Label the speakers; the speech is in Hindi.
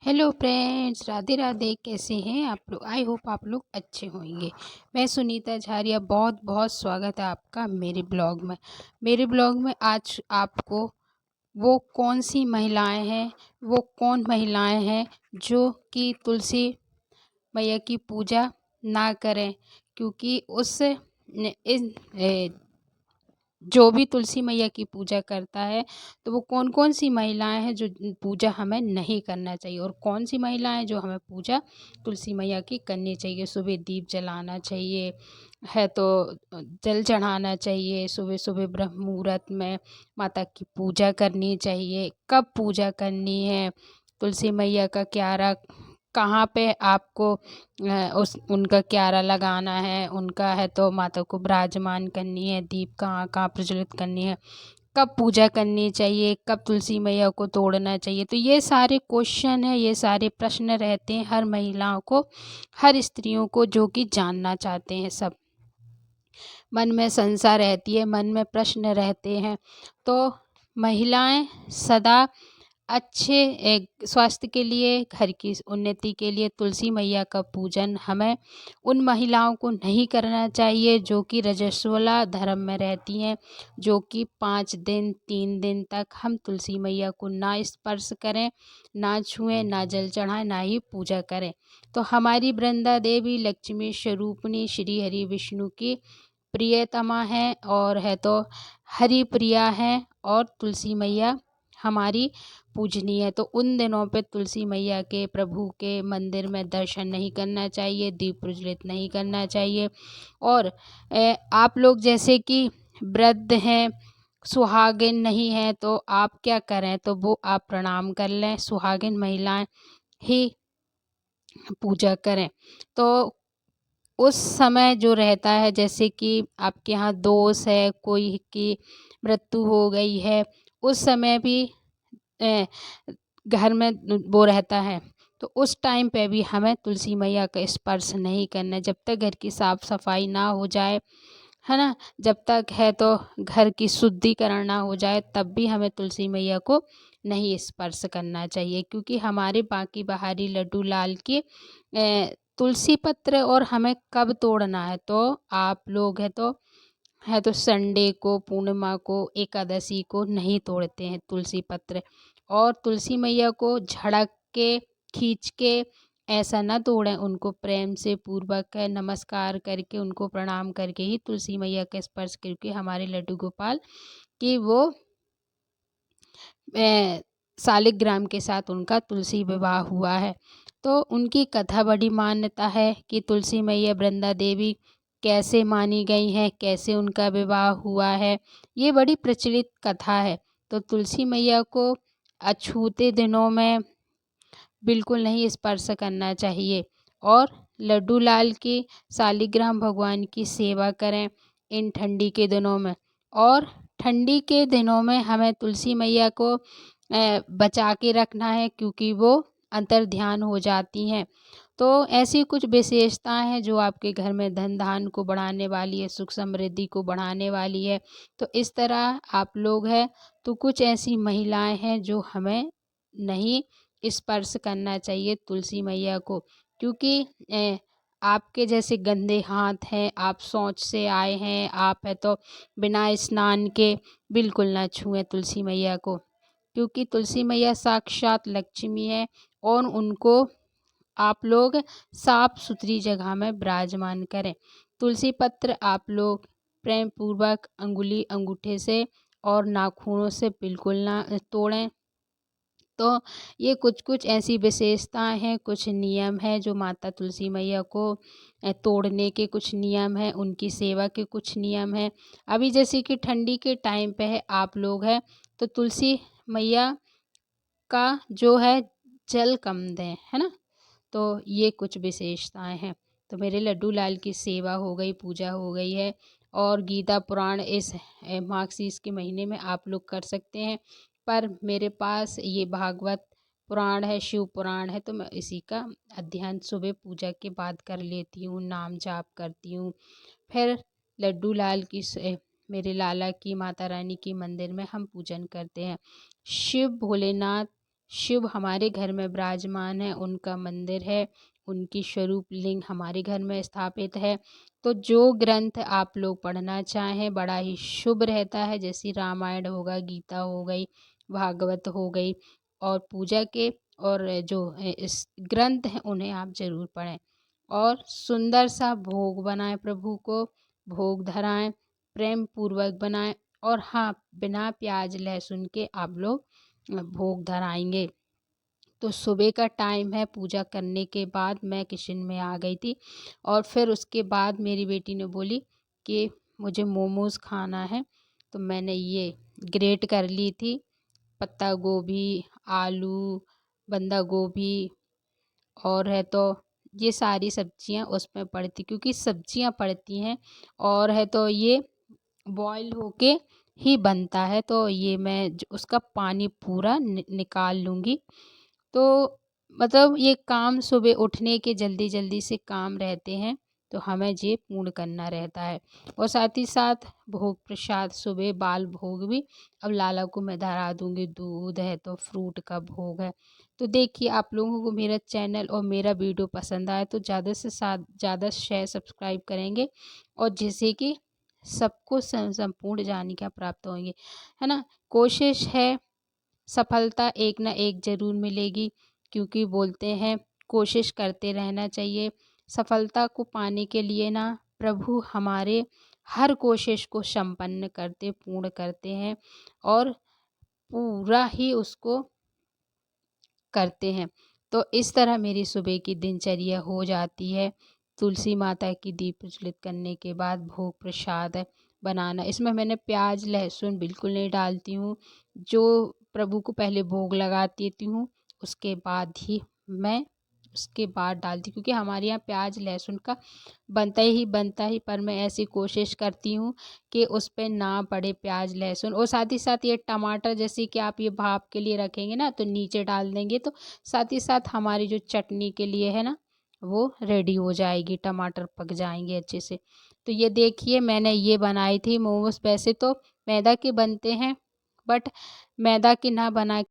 Speaker 1: Hello friends, Radhe Radhe. कैसे हैं आप लोग? आई होप आप लोग अच्छे होंगे। मैं सुनीता झारिया, बहुत बहुत स्वागत है आपका मेरे ब्लॉग में आज आपको वो कौन सी महिलाएं हैं, वो कौन महिलाएं हैं जो कि तुलसी मैया की पूजा ना करें, क्योंकि जो भी तुलसी मैया की पूजा करता है तो वो कौन कौन सी महिलाएं हैं जो पूजा हमें नहीं करना चाहिए, और कौन सी महिलाएं जो हमें पूजा तुलसी मैया की करनी चाहिए। सुबह दीप जलाना चाहिए है, तो जल चढ़ाना चाहिए। सुबह सुबह ब्रह्म मुहूर्त में माता की पूजा करनी चाहिए। कब पूजा करनी है, तुलसी मैया का क्यारा कहाँ पे आपको उस उनका क्यारा लगाना है, उनका है तो माता को विराजमान करनी है, दीप कहाँ कहाँ प्रज्वलित करनी है, कब पूजा करनी चाहिए, कब तुलसी मैया को तोड़ना चाहिए। तो ये सारे क्वेश्चन है, ये सारे प्रश्न रहते हैं हर महिलाओं को, हर स्त्रियों को, जो कि जानना चाहते हैं। सब मन में संशय रहती है, मन में प्रश्न रहते हैं। तो महिलाएं सदा अच्छे स्वास्थ्य के लिए, घर की उन्नति के लिए तुलसी मैया का पूजन हमें उन महिलाओं को नहीं करना चाहिए जो कि रजस्वला धर्म में रहती हैं, जो कि 5 दिन 3 दिन तक हम तुलसी मैया को ना स्पर्श करें, ना छुएं, ना जल चढ़ाएं, ना ही पूजा करें। तो हमारी वृंदा देवी लक्ष्मी स्वरूपिणी श्री हरि विष्णु की प्रियतमा है, और है तो हरि प्रिया है, और तुलसी मैया हमारी पूजनीय है। तो उन दिनों पे तुलसी मैया के, प्रभु के मंदिर में दर्शन नहीं करना चाहिए, दीप प्रज्वलित नहीं करना चाहिए। और आप लोग जैसे कि वृद्ध हैं, सुहागिन नहीं है, तो आप क्या करें, तो वो आप प्रणाम कर लें। सुहागिन महिलाएं ही पूजा करें। तो उस समय जो रहता है, जैसे कि आपके यहाँ दोष है, कोई की मृत्यु हो गई है, उस समय भी अ, घर में वो रहता है, तो उस टाइम पे भी हमें तुलसी मैया का स्पर्श नहीं करना है, जब तक घर की साफ सफाई ना हो जाए, है ना। जब तक है तो घर की शुद्धिकरण ना हो जाए, तब भी हमें तुलसी मैया को नहीं स्पर्श करना चाहिए, क्योंकि हमारे बांकी बिहारी लड्डू लाल की तुलसी पत्र, और हमें कब तोड़ना है, तो आप लोग है तो संडे को, पूर्णिमा को, एकादशी को नहीं तोड़ते हैं तुलसी पत्र। और तुलसी मैया को झड़क के, खींच के ऐसा ना तोड़ें, उनको प्रेम से पूर्वक है नमस्कार करके, उनको प्रणाम करके ही तुलसी मैया का स्पर्श, क्योंकि हमारे लड्डू गोपाल की वो शालिग्राम के साथ उनका तुलसी विवाह हुआ है। तो उनकी कथा बड़ी मान्यता है कि तुलसी मैया वृंदा देवी कैसे मानी गई हैं, कैसे उनका विवाह हुआ है, ये बड़ी प्रचलित कथा है। तो तुलसी मैया को अछूते दिनों में बिल्कुल नहीं स्पर्श करना चाहिए, और लड्डू लाल की शालिग्राम भगवान की सेवा करें इन ठंडी के दिनों में। और ठंडी के दिनों में हमें तुलसी मैया को बचा के रखना है, क्योंकि वो अंतर ध्यान हो जाती हैं। तो ऐसी कुछ विशेषताएं हैं जो आपके घर में धन धान को बढ़ाने वाली है, सुख समृद्धि को बढ़ाने वाली है। तो इस तरह आप लोग हैं, तो कुछ ऐसी महिलाएं हैं जो हमें नहीं स्पर्श करना चाहिए तुलसी मैया को, क्योंकि आपके जैसे गंदे हाथ हैं, आप शौच से आए हैं, आप है तो बिना स्नान के बिल्कुल ना छुएं तुलसी मैया को, क्योंकि तुलसी मैया साक्षात लक्ष्मी है, और उनको आप लोग साफ सुथरी जगह में विराजमान करें। तुलसी पत्र आप लोग प्रेम पूर्वक अंगुली अंगूठे से और नाखूनों से बिल्कुल ना तोड़ें। तो ये कुछ कुछ ऐसी विशेषताएं हैं, कुछ नियम हैं जो माता तुलसी मैया को तोड़ने के कुछ नियम हैं, उनकी सेवा के कुछ नियम हैं। अभी जैसे कि ठंडी के टाइम पे है, आप लोग हैं तो तुलसी मैया का जो है जल कम दें, है ना। तो ये कुछ विशेषताएं हैं। तो मेरे लड्डू लाल की सेवा हो गई, पूजा हो गई है, और गीता पुराण इस मार्गशीर्ष के महीने में आप लोग कर सकते हैं। पर मेरे पास ये भागवत पुराण है, शिव पुराण है, तो मैं इसी का अध्ययन सुबह पूजा के बाद कर लेती हूँ, नाम जाप करती हूँ। फिर लड्डू लाल की मेरे लाला की, माता रानी की मंदिर में हम पूजन करते हैं। शिव भोलेनाथ, शिव हमारे घर में विराजमान है, उनका मंदिर है, उनकी स्वरूप लिंग हमारे घर में स्थापित है। तो जो ग्रंथ आप लोग पढ़ना चाहें बड़ा ही शुभ रहता है, जैसे रामायण होगा, गीता हो गई, भागवत हो गई, और पूजा के और जो इस ग्रंथ हैं उन्हें आप ज़रूर पढ़ें। और सुंदर सा भोग बनाएं, प्रभु को भोग धराएं, प्रेम पूर्वक बनाएं। और हाँ, बिना प्याज लहसुन के आप लोग भोग धराएंगे। तो सुबह का टाइम है, पूजा करने के बाद मैं किचन में आ गई थी, और फिर उसके बाद मेरी बेटी ने बोली कि मुझे मोमोज़ खाना है। तो मैंने ये ग्रेट कर ली थी, पत्ता गोभी, आलू, बंदा गोभी, और है तो ये सारी सब्जियां उसमें पड़ती, क्योंकि सब्जियां पड़ती हैं, और है तो ये बॉईल होके ही बनता है। तो ये मैं उसका पानी पूरा निकाल लूँगी। तो मतलब ये काम सुबह उठने के जल्दी जल्दी से काम रहते हैं, तो हमें ये पूर्ण करना रहता है। और साथ ही साथ भोग प्रसाद सुबह बाल भोग भी अब लाला को मैं धरा दूंगी। दूध है तो फ्रूट का भोग है। तो देखिए, आप लोगों को मेरा चैनल और मेरा वीडियो पसंद आए तो ज़्यादा से ज़्यादा शेयर सब्सक्राइब करेंगे, और जिससे कि सबको संपूर्ण जानकारी प्राप्त होंगी, है ना। कोशिश है, सफलता एक ना एक ज़रूर मिलेगी, क्योंकि बोलते हैं कोशिश करते रहना चाहिए। सफलता को पाने के लिए ना प्रभु हमारे हर कोशिश को संपन्न करते, पूर्ण करते हैं, और पूरा ही उसको करते हैं। तो इस तरह मेरी सुबह की दिनचर्या हो जाती है। तुलसी माता की दीप प्रज्वलित करने के बाद भोग प्रसाद बनाना, इसमें मैंने प्याज लहसुन बिल्कुल नहीं डालती हूँ। जो प्रभु को पहले भोग लगा देती हूँ, उसके बाद ही मैं उसके बाद डालती, क्योंकि हमारे यहाँ प्याज लहसुन का बनता ही, पर मैं ऐसी कोशिश करती हूँ कि उस पे ना पड़े प्याज लहसुन। और साथ ही साथ ये टमाटर, जैसे कि आप ये भाप के लिए रखेंगे ना तो नीचे डाल देंगे, तो साथ ही साथ हमारी जो चटनी के लिए है ना वो रेडी हो जाएगी, टमाटर पक जाएंगे अच्छे से। तो ये देखिए, मैंने ये बनाई थी मोमोज। वैसे तो मैदा के बनते हैं, बट मैदा के ना बना